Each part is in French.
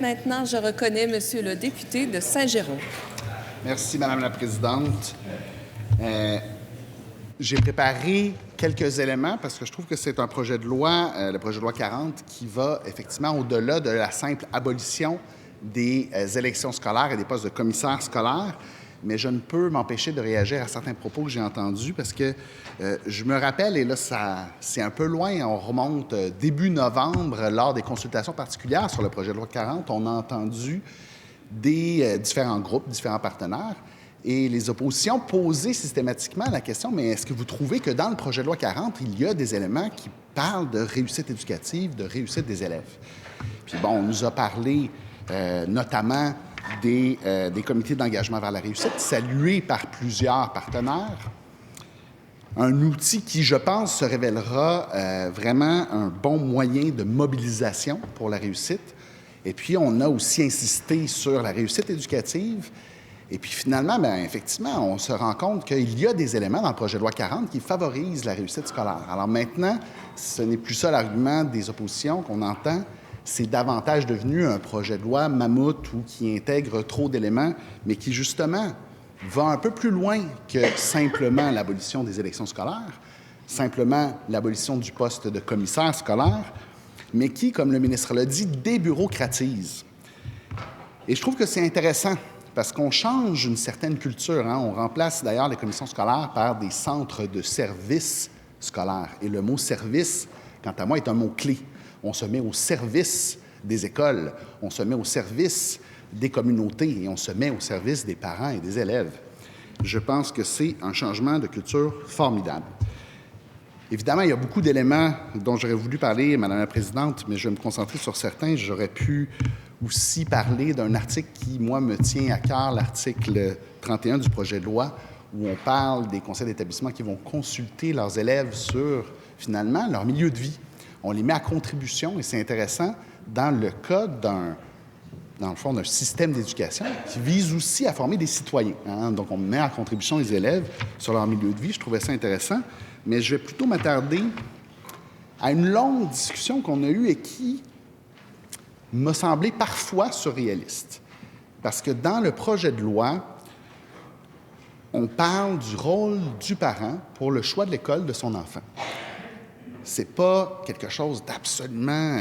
Maintenant, je reconnais Monsieur le député de Saint-Jérôme. Merci, Madame la Présidente. J'ai préparé quelques éléments parce que je trouve que c'est un projet de loi, le projet de loi 40, qui va effectivement au-delà de la simple abolition des élections scolaires et des postes de commissaires scolaires. Mais je ne peux m'empêcher de réagir à certains propos que j'ai entendus parce que je me rappelle, et là, c'est un peu loin, on remonte début novembre, lors des consultations particulières sur le projet de loi 40, on a entendu des différents groupes, différents partenaires, et les oppositions posaient systématiquement la question, mais est-ce que vous trouvez que dans le projet de loi 40, il y a des éléments qui parlent de réussite éducative, de réussite des élèves? Puis bon, on nous a parlé notamment des comités d'engagement vers la réussite, salués par plusieurs partenaires. Un outil qui, je pense, se révélera vraiment un bon moyen de mobilisation pour la réussite. Et puis, on a aussi insisté sur la réussite éducative. Et puis, finalement, bien, effectivement, on se rend compte qu'il y a des éléments dans le projet de loi 40 qui favorisent la réussite scolaire. Alors maintenant, ce n'est plus ça l'argument des oppositions qu'on entend. C'est davantage devenu un projet de loi mammouth ou qui intègre trop d'éléments, mais qui, justement, va un peu plus loin que simplement l'abolition des élections scolaires, simplement l'abolition du poste de commissaire scolaire, mais qui, comme le ministre l'a dit, débureaucratise. Et je trouve que c'est intéressant parce qu'on change une certaine culture. On remplace d'ailleurs les commissions scolaires par des centres de services scolaires. Et le mot « service », quant à moi, est un mot-clé. On se met au service des écoles, on se met au service des communautés et on se met au service des parents et des élèves. Je pense que c'est un changement de culture formidable. Évidemment, il y a beaucoup d'éléments dont j'aurais voulu parler, Madame la Présidente, mais je vais me concentrer sur certains. J'aurais pu aussi parler d'un article qui, moi, me tient à cœur, l'article 31 du projet de loi, où on parle des conseils d'établissement qui vont consulter leurs élèves sur, finalement, leur milieu de vie. On les met à contribution, et c'est intéressant, dans le cas dans le fond, d'un système d'éducation qui vise aussi à former des citoyens. Donc, on met à contribution les élèves sur leur milieu de vie. Je trouvais ça intéressant. Mais je vais plutôt m'attarder à une longue discussion qu'on a eue et qui m'a semblé parfois surréaliste. Parce que dans le projet de loi, on parle du rôle du parent pour le choix de l'école de son enfant. C'est pas quelque chose d'absolument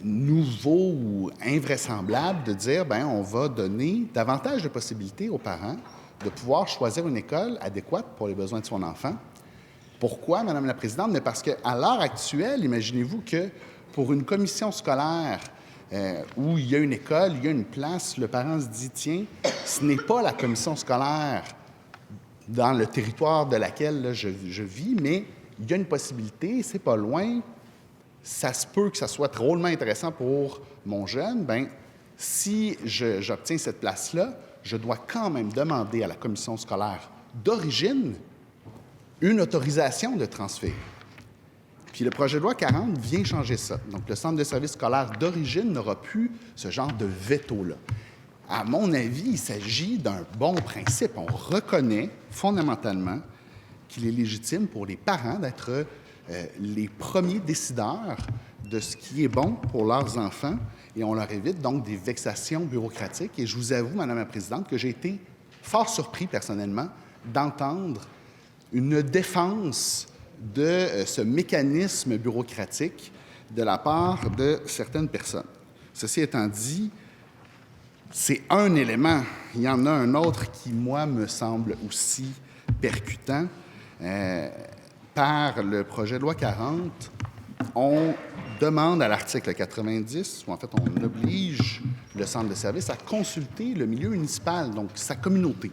nouveau ou invraisemblable de dire, bien, on va donner davantage de possibilités aux parents de pouvoir choisir une école adéquate pour les besoins de son enfant. Pourquoi, Madame la Présidente? Mais parce qu'à l'heure actuelle, imaginez-vous que pour une commission scolaire où il y a une école, il y a une place, le parent se dit, tiens, ce n'est pas la commission scolaire dans le territoire de laquelle là, je vis, mais il y a une possibilité, c'est pas loin, ça se peut que ça soit drôlement intéressant pour mon jeune, bien, si j'obtiens cette place-là, je dois quand même demander à la commission scolaire d'origine une autorisation de transfert. Puis le projet de loi 40 vient changer ça. Donc, le centre de service scolaire d'origine n'aura plus ce genre de veto-là. À mon avis, il s'agit d'un bon principe. On reconnaît fondamentalement qu'il est légitime pour les parents d'être les premiers décideurs de ce qui est bon pour leurs enfants et on leur évite donc des vexations bureaucratiques. Et je vous avoue, Madame la Présidente, que j'ai été fort surpris personnellement d'entendre une défense de ce mécanisme bureaucratique de la part de certaines personnes. Ceci étant dit, c'est un élément. Il y en a un autre qui, moi, me semble aussi percutant. Par le projet de loi 40, on demande à l'article 90, ou en fait, on oblige le centre de service à consulter le milieu municipal, donc sa communauté.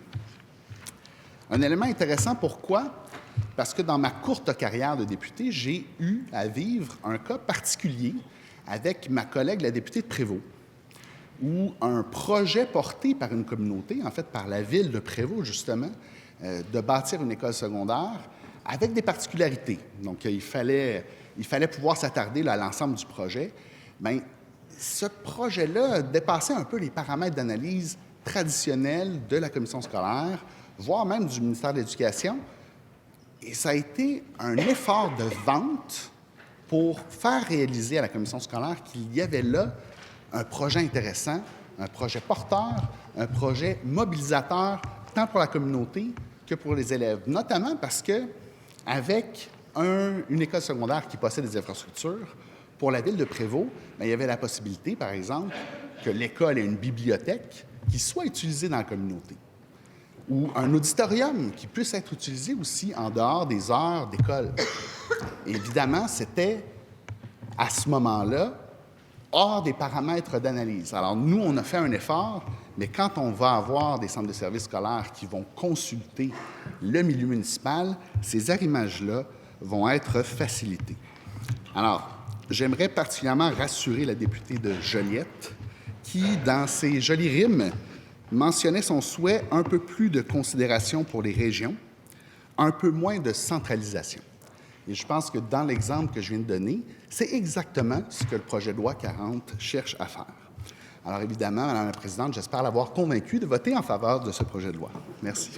Un élément intéressant, pourquoi? Parce que dans ma courte carrière de député, j'ai eu à vivre un cas particulier avec ma collègue, la députée de Prévost, où un projet porté par une communauté, en fait par la ville de Prévost, justement, de bâtir une école secondaire avec des particularités. Donc, il fallait pouvoir s'attarder à l'ensemble du projet. Bien, ce projet-là dépassait un peu les paramètres d'analyse traditionnels de la commission scolaire, voire même du ministère de l'Éducation. Et ça a été un effort de vente pour faire réaliser à la commission scolaire qu'il y avait là un projet intéressant, un projet porteur, un projet mobilisateur, tant pour la communauté que pour les élèves, notamment parce que avec une école secondaire qui possède des infrastructures, pour la ville de Prévost, bien, il y avait la possibilité, par exemple, que l'école ait une bibliothèque qui soit utilisée dans la communauté, ou un auditorium qui puisse être utilisé aussi en dehors des heures d'école. Évidemment, c'était à ce moment-là hors des paramètres d'analyse. Alors, nous, on a fait un effort, mais quand on va avoir des centres de services scolaires qui vont consulter le milieu municipal, ces arrimages-là vont être facilités. Alors, j'aimerais particulièrement rassurer la députée de Joliette qui, dans ses jolies rimes, mentionnait son souhait un peu plus de considération pour les régions, un peu moins de centralisation. Et je pense que dans l'exemple que je viens de donner, c'est exactement ce que le projet de loi 40 cherche à faire. Alors évidemment, Madame la Présidente, j'espère l'avoir convaincue de voter en faveur de ce projet de loi. Merci.